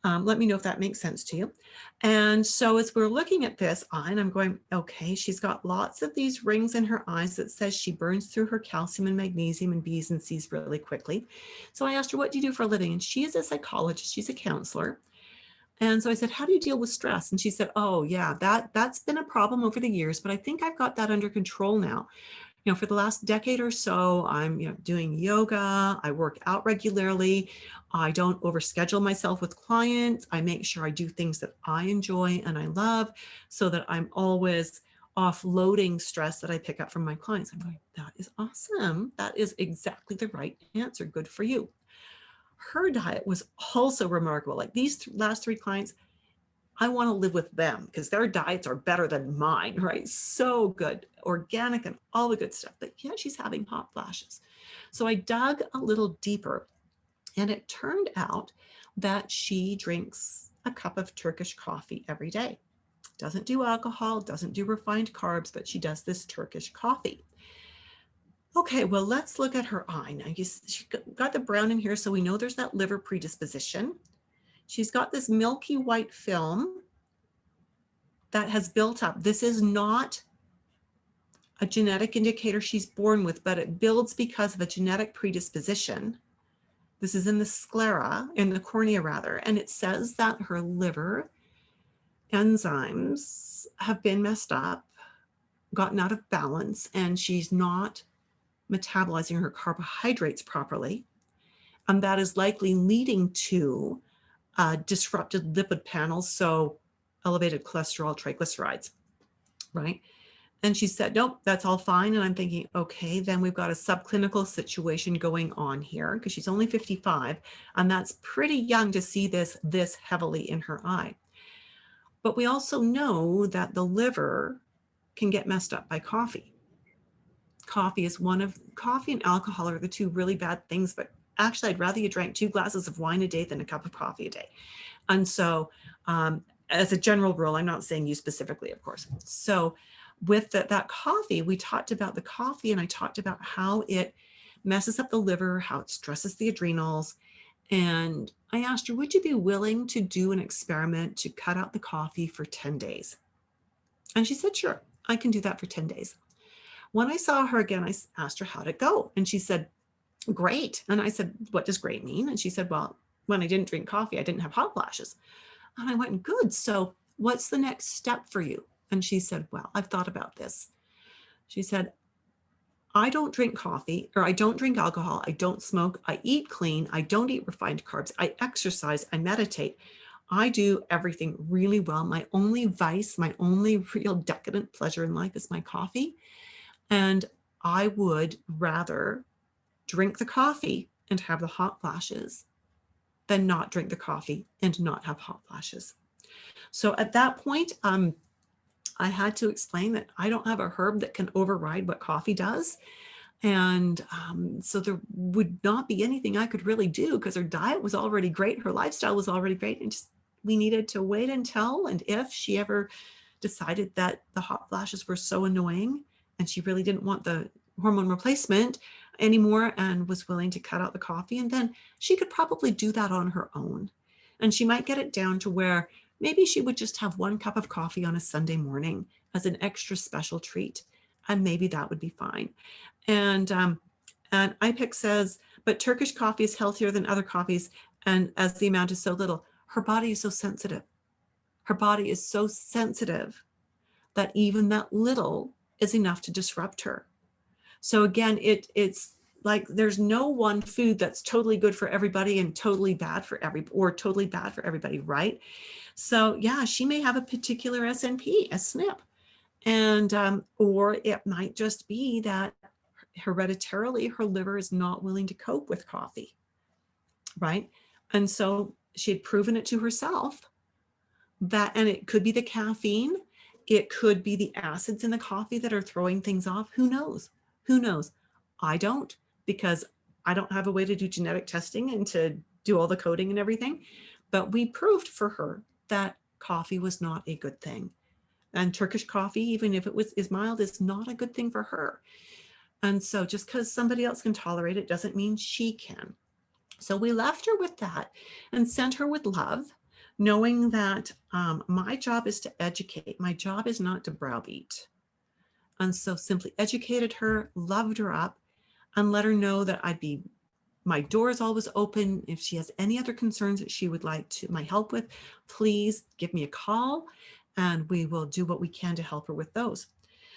let me know if that makes sense to you. And so as we're looking at this eye, and I'm going, okay, she's got lots of these rings in her eyes that says she burns through her calcium and magnesium and B's and C's really quickly. So I asked her, what do you do for a living? And she is a psychologist. She's a counselor. And so I said, how do you deal with stress? And she said, oh yeah, that's been a problem over the years, but I think I've got that under control now. You know, for the last decade or so, I'm doing yoga. I work out regularly. I don't overschedule myself with clients. I make sure I do things that I enjoy and I love so that I'm always offloading stress that I pick up from my clients. I'm going, that is awesome. That is exactly the right answer. Good for you. Her diet was also remarkable. Like these last 3 clients, I want to live with them because their diets are better than mine, right? So good, organic and all the good stuff. But yeah, she's having hot flashes. So I dug a little deeper and it turned out that she drinks a cup of Turkish coffee every day. Doesn't do alcohol, doesn't do refined carbs, but she does this Turkish coffee. Okay, well, let's look at her eye. Now, she got the brown in here, so we know there's that liver predisposition. She's got this milky white film that has built up. This is not a genetic indicator she's born with, but it builds because of a genetic predisposition. This is in the sclera, in the cornea rather, and it says that her liver enzymes have been messed up, gotten out of balance, and she's not metabolizing her carbohydrates properly. And that is likely leading to disrupted lipid panels, so elevated cholesterol, triglycerides, right? And she said, nope, that's all fine. And I'm thinking, okay, then we've got a subclinical situation going on here because she's only 55. And that's pretty young to see this heavily in her eye. But we also know that the liver can get messed up by coffee. Coffee and alcohol are the two really bad things, but actually I'd rather you drank 2 glasses of wine a day than a cup of coffee a day. And so as a general rule, I'm not saying you specifically, of course. So with that coffee, we talked about the coffee and I talked about how it messes up the liver, how it stresses the adrenals. And I asked her, would you be willing to do an experiment to cut out the coffee for 10 days? And she said, sure, I can do that for 10 days. When I saw her again, I asked her how'd it go? And she said, great. And I said, what does great mean? And she said, well, when I didn't drink coffee, I didn't have hot flashes. And I went, good. So what's the next step for you? And she said, well, I've thought about this. She said, I don't drink coffee, or I don't drink alcohol. I don't smoke. I eat clean. I don't eat refined carbs. I exercise. I meditate. I do everything really well. My only vice, my only real decadent pleasure in life is my coffee. And I would rather drink the coffee and have the hot flashes than not drink the coffee and not have hot flashes. So at that point, I had to explain that I don't have a herb that can override what coffee does. And so there would not be anything I could really do because her diet was already great. Her lifestyle was already great. And just we needed to wait until and if she ever decided that the hot flashes were so annoying and she really didn't want the hormone replacement anymore and was willing to cut out the coffee. And then she could probably do that on her own. And she might get it down to where maybe she would just have 1 cup of coffee on a Sunday morning as an extra special treat. And maybe that would be fine. And IPIC says, but Turkish coffee is healthier than other coffees. And as the amount is so little, her body is so sensitive. Her body is so sensitive that even that little is enough to disrupt her. So again, it's like there's no one food that's totally good for everybody and totally bad for totally bad for everybody, right? So yeah, she may have a particular SNP, a SNP, and or it might just be that hereditarily her liver is not willing to cope with coffee, right? And so she had proven it to herself that, and it could be the caffeine, it could be the acids in the coffee that are throwing things off. Who knows? Who knows? I don't, because I don't have a way to do genetic testing and to do all the coding and everything. But we proved for her that coffee was not a good thing. And Turkish coffee, even if it is mild, is not a good thing for her. And so just because somebody else can tolerate it doesn't mean she can. So we left her with that and sent her with love, knowing that my job is to educate. My job is not to browbeat. And so simply educated her, loved her up, and let her know that my door is always open. If she has any other concerns that she would like my help with, please give me a call and we will do what we can to help her with those.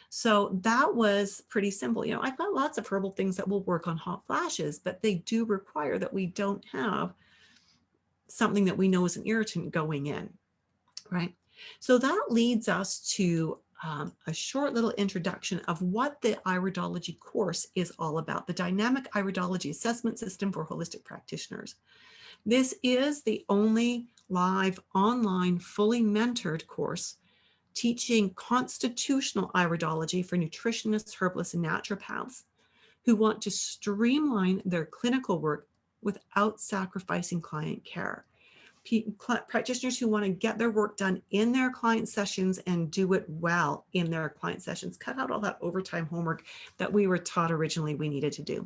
So that was pretty simple. You know, I've got lots of herbal things that will work on hot flashes, but they do require that we don't have something that we know is an irritant going in, right? So that leads us to a short little introduction of what the Iridology course is all about, the Dynamic Iridology Assessment System for Holistic Practitioners. This is the only live, online, fully mentored course teaching constitutional iridology for nutritionists, herbalists, and naturopaths who want to streamline their clinical work without sacrificing client care. Practitioners who want to get their work done in their client sessions and do it well in their client sessions, cut out all that overtime homework that we were taught originally we needed to do.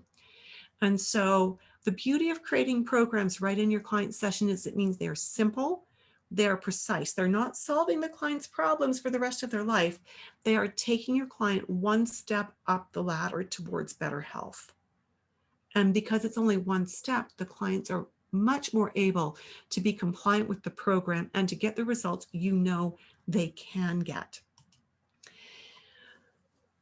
And so the beauty of creating programs right in your client session is it means they're simple, they're precise. They're not solving the client's problems for the rest of their life. They are taking your client one step up the ladder towards better health. And because it's only one step, the clients are much more able to be compliant with the program and to get the results you know they can get.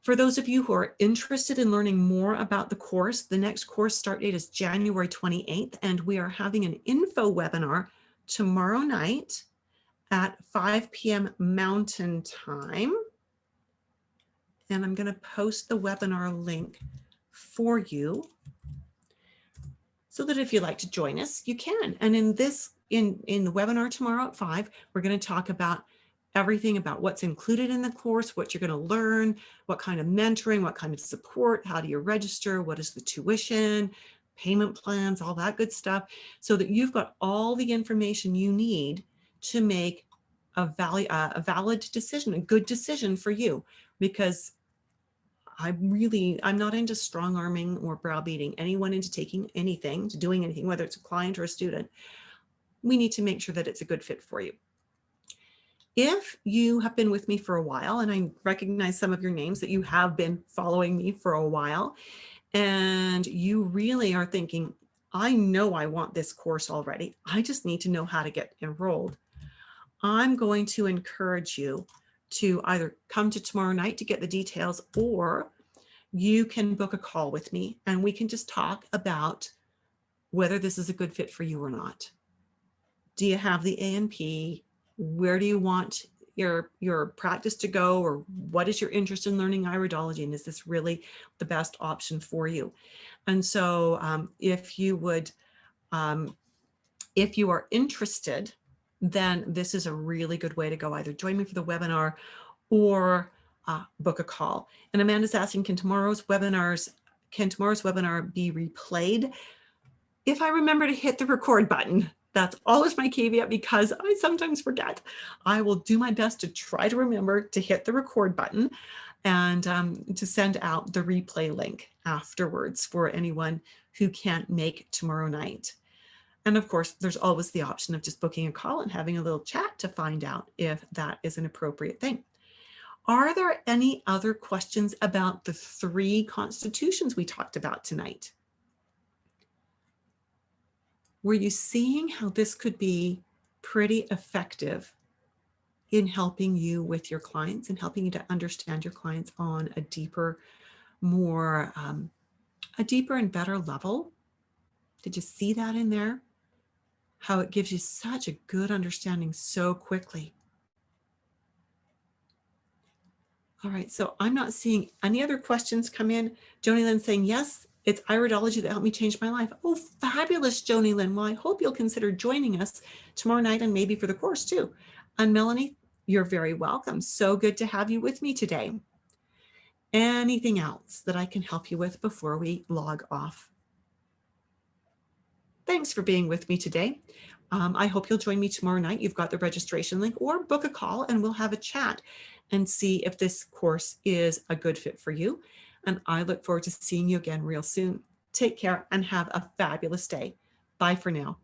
For those of you who are interested in learning more about the course, the next course start date is January 28th, and we are having an info webinar tomorrow night at 5 p.m. Mountain Time. and I'm going to post the webinar link for you so that if you'd like to join us, you can. And in the webinar tomorrow at 5, we're going to talk about everything about what's included in the course, what you're going to learn, what kind of mentoring, what kind of support, how do you register, what is the tuition, payment plans, all that good stuff, so that you've got all the information you need to make a valid decision, a good decision for you. Because I'm not into strong arming or browbeating anyone into taking anything, to doing anything, whether it's a client or a student. We need to make sure that it's a good fit for you. If you have been with me for a while, and I recognize some of your names that you have been following me for a while, and you really are thinking, I know I want this course already, I just need to know how to get enrolled, I'm going to encourage you to either come to tomorrow night to get the details, or you can book a call with me and we can just talk about whether this is a good fit for you or not. Do you have the A&P? Where do you want your practice to go, or what is your interest in learning iridology, and is this really the best option for you? And so if you are interested, then this is a really good way to go. Either join me for the webinar or book a call. And Amanda's asking, can tomorrow's webinar be replayed? If I remember to hit the record button. That's always my caveat, because I sometimes forget. I will do my best to try to remember to hit the record button and to send out the replay link afterwards for anyone who can't make tomorrow night. And of course, there's always the option of just booking a call and having a little chat to find out if that is an appropriate thing. Are there any other questions about the 3 constitutions we talked about tonight? Were you seeing how this could be pretty effective in helping you with your clients and helping you to understand your clients on a deeper, a deeper and better level? Did you see that in there? How it gives you such a good understanding so quickly. All right, so I'm not seeing any other questions come in. Joni Lynn saying, yes, it's iridology that helped me change my life. Oh, fabulous, Joni Lynn. Well, I hope you'll consider joining us tomorrow night and maybe for the course too. And Melanie, you're very welcome. So good to have you with me today. Anything else that I can help you with before we log off? Thanks for being with me today. I hope you'll join me tomorrow night. You've got the registration link, or book a call and we'll have a chat and see if this course is a good fit for you. And I look forward to seeing you again real soon. Take care and have a fabulous day. Bye for now.